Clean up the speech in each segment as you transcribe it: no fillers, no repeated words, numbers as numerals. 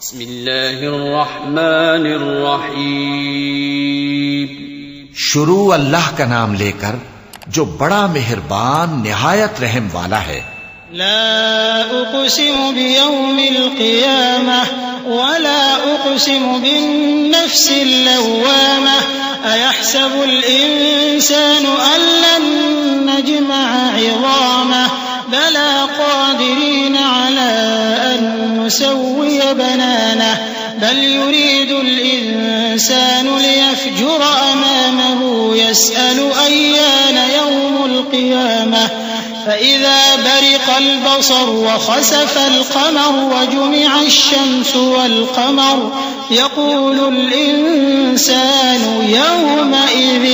بسم اللہ الرحمن الرحیم. شروع اللہ کا نام لے کر جو بڑا مہربان نہایت رحم والا ہے. لا اقسم بیوم القیامہ ولا اقسم بالنفس اللوامہ ایحسب الانسان ان لن نجمع عظامہ بلا قادرین علی ان نسوی بنانہ بل يريد الإنسان ليفجر أمامه يسأل أيان يوم القيامة فإذا برق البصر وخسف القمر وجمع الشمس والقمر يقول الإنسان يومئذ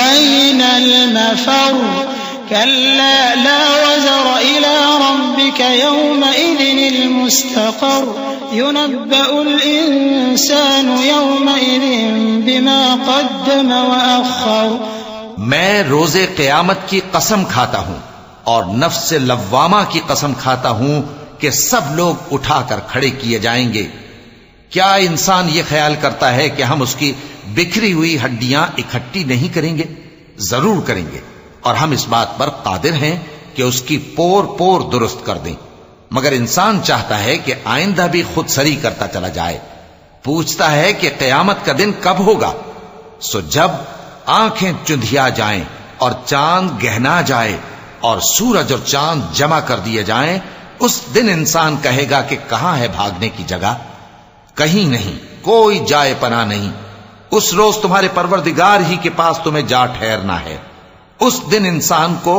أين المفر كلا لا وزر إلى ربك يومئذ المستقر ينبأ الإنسان يومئذ بما قدم وأخر. میں روز قیامت کی قسم کھاتا ہوں اور نفس لوامہ کی قسم کھاتا ہوں کہ سب لوگ اٹھا کر کھڑے کیے جائیں گے. کیا انسان یہ خیال کرتا ہے کہ ہم اس کی بکھری ہوئی ہڈیاں اکٹھی نہیں کریں گے؟ ضرور کریں گے، اور ہم اس بات پر قادر ہیں کہ اس کی پور پور درست کر دیں. مگر انسان چاہتا ہے کہ آئندہ بھی خود سری کرتا چلا جائے. پوچھتا ہے کہ قیامت کا دن کب ہوگا؟ سو جب آنکھیں چندھیا جائیں اور چاند گہنا جائے اور سورج اور چاند جمع کر دیے جائیں، اس دن انسان کہے گا کہ کہاں ہے بھاگنے کی جگہ؟ کہیں نہیں، کوئی جائے پناہ نہیں. اس روز تمہارے پروردگار ہی کے پاس تمہیں جا ٹھہرنا ہے. اس دن انسان کو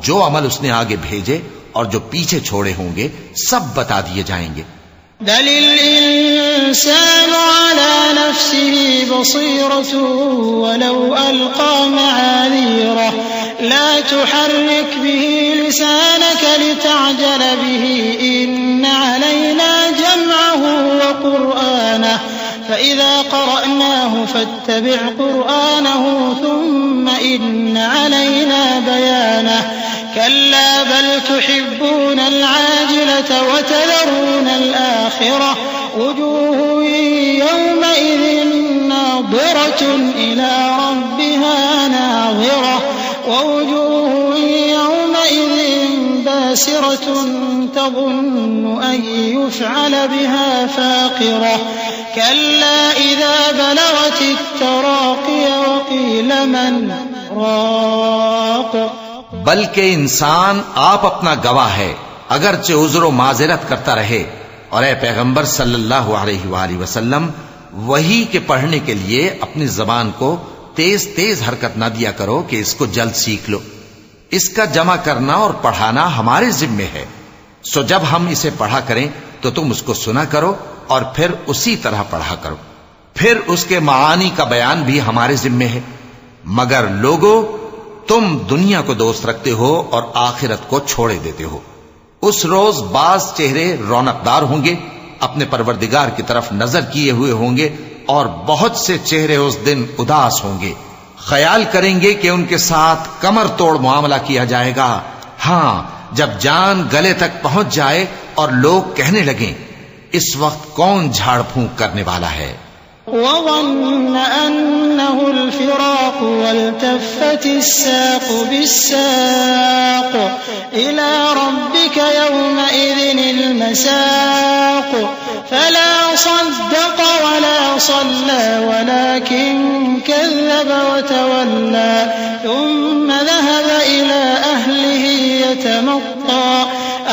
جو عمل اس نے آگے بھیجے اور جو پیچھے چھوڑے ہوں گے سب بتا دیے جائیں گے. بل الانسان على نفسه بصيرة ولو ألقى معاذيره لا تحرك به لسانك لتعجل به إن علينا جمعه وقرآنه فإذا قرأناه فاتبع قرآنه ثم إن علينا بيانه كلا بل تحبون العاجلة وتذرون الآخرة وجوه يومئذ ناظرة إلى ربها ناظرة ووجوه يومئذ باسرة تظن أن يفعل بها فاقرة كلا إذا بلغت التراقي وقيل من راق. بلکہ انسان آپ اپنا گواہ ہے، اگرچہ عذر و معذرت کرتا رہے. اور اے پیغمبر صلی اللہ علیہ وآلہ وسلم، وحی کے پڑھنے کے لیے اپنی زبان کو تیز تیز حرکت نہ دیا کرو کہ اس کو جلد سیکھ لو. اس کا جمع کرنا اور پڑھانا ہمارے ذمے ہے. سو جب ہم اسے پڑھا کریں تو تم اس کو سنا کرو اور پھر اسی طرح پڑھا کرو. پھر اس کے معانی کا بیان بھی ہمارے ذمے ہے. مگر لوگو، تم دنیا کو دوست رکھتے ہو اور آخرت کو چھوڑے دیتے ہو. اس روز بعض چہرے رونقدار ہوں گے، اپنے پروردگار کی طرف نظر کیے ہوئے ہوں گے، اور بہت سے چہرے اس دن اداس ہوں گے. خیال کریں گے کہ ان کے ساتھ کمر توڑ معاملہ کیا جائے گا. ہاں، جب جان گلے تک پہنچ جائے اور لوگ کہنے لگیں اس وقت کون جھاڑ پھونک کرنے والا ہے. وظن أنه الفراق والتفت الساق بالساق إلى ربك يومئذ المساق فلا صدق ولا صلى ولكن كذب وتولى ثم ذهب إلى أهله يتمطى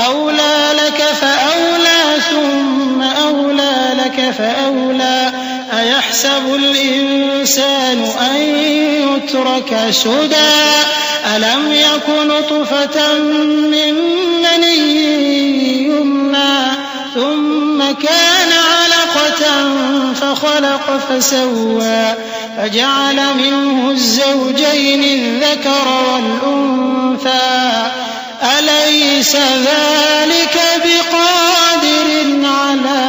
أولى لك فأولى ثم أولى لك فأولى أيحسب الإنسان أن يترك سدى ألم يكن نطفة من مني يمنى ثم كان علقة فخلق فسوى فجعل منه الزوجين الذكر والأنثى أليس ذلك بقادر على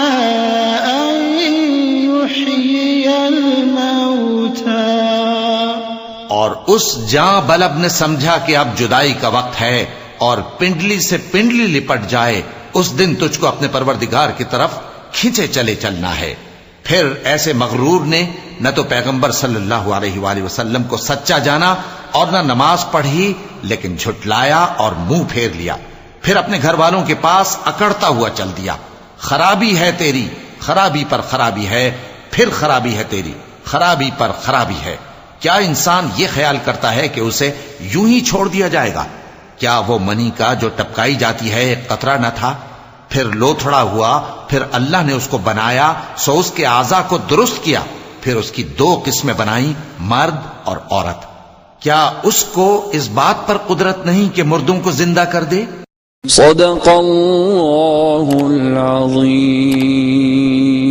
أن يحيي الموتى. اور اس جاں بلب نے سمجھا کہ اب جدائی کا وقت ہے اور پنڈلی سے پنڈلی لپٹ جائے، اس دن تجھ کو اپنے پروردگار کی طرف کھینچے چلے چلنا ہے۔ پھر ایسے مغرور نے نہ تو پیغمبر صلی اللہ علیہ وآلہ وسلم کو سچا جانا اور نہ نماز پڑھی، لیکن جھٹلایا اور منہ پھیر لیا، پھر اپنے گھر والوں کے پاس اکڑتا ہوا چل دیا۔ خرابی ہے تیری، خرابی پر خرابی ہے، پھر خرابی ہے تیری، خرابی پر خرابی ہے۔ کیا انسان یہ خیال کرتا ہے کہ اسے یوں ہی چھوڑ دیا جائے گا؟ کیا وہ منی کا جو ٹپکائی جاتی ہے ایک قطرہ نہ تھا، پھر لوتھڑا ہوا، پھر اللہ نے اس کو بنایا، سو اس کے اعضاء کو درست کیا، پھر اس کی دو قسمیں بنائیں، مرد اور عورت۔ کیا اس کو اس بات پر قدرت نہیں کہ مردوں کو زندہ کر دے؟ صدق اللہ العظیم۔